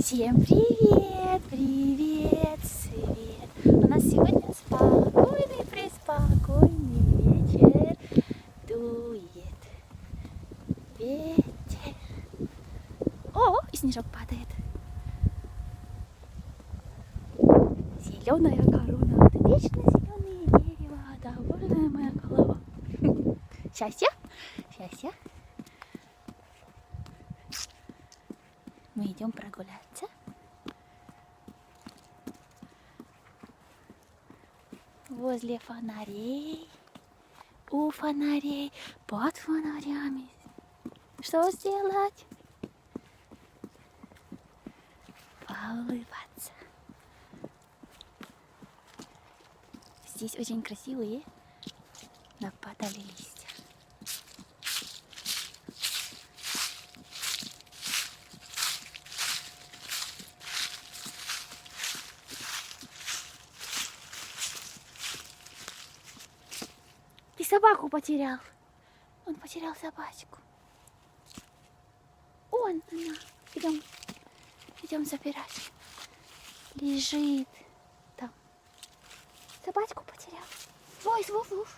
Всем привет, привет, свет. У нас сегодня спокойный, преспокойный вечер. Дует ветер. О, и снежок падает. Зеленая корона, это вечно зеленые дерева, довольная моя голова. Счастье, счастье. Мы идем прогуляться. Возле фонарей, у фонарей, под фонарями. Что сделать? Поулыбаться. Здесь очень красивые нападали листья. Ты собаку потерял. Он потерял собачку. Он, она. Идем забирать. Лежит там. Собачку потерял. Ой, вуф-вуф.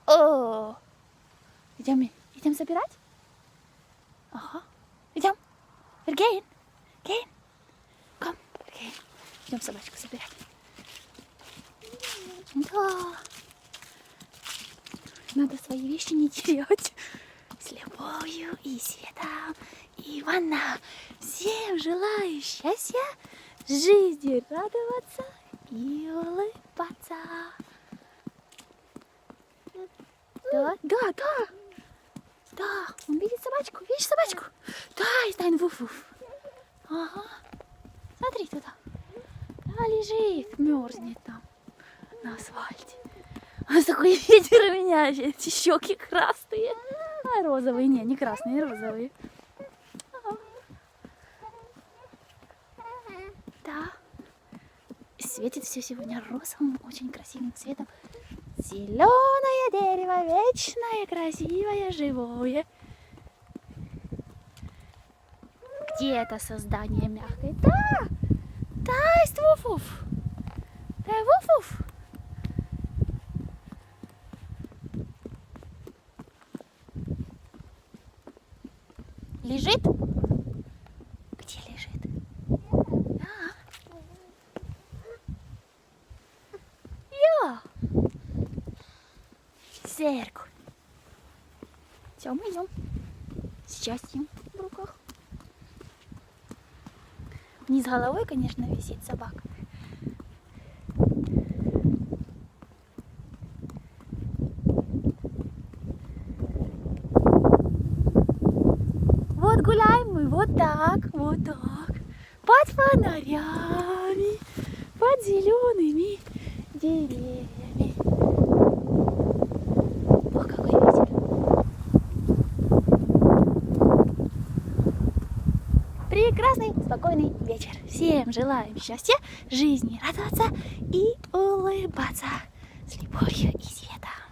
О! Идем забирать? Ага. Идем. Гейн. Ком. Гейн. Идем собачку забирать. Да. Надо свои вещи не терять. С любовью и светом. Ивана. Всем желаю счастья, жизни радоваться и улыбаться. Да. Он видит собачку. Видишь собачку? Да, и знает вуф-вуф. Ага. Смотри туда. Да, лежит, мерзнет там на асфальте. А такой ветер у меня, эти щеки красные. А розовые, не красные, розовые. Да. Светит все сегодня розовым, очень красивым цветом. Зеленое дерево, вечное, красивое, живое. Где это создание мягкое? Да, ist вуф-вуф. Да, вуф-вуф. Лежит? Где лежит? Да. Я. Зеркаль. Все, мы идем. С счастьем в руках. Вниз головой, конечно, висит собака. Вот гуляем мы, вот так. Под фонарями, под зелеными деревьями. О, какой ветер. Прекрасный, спокойный вечер. Всем желаем счастья, жизни радоваться и улыбаться. С любовью и светом.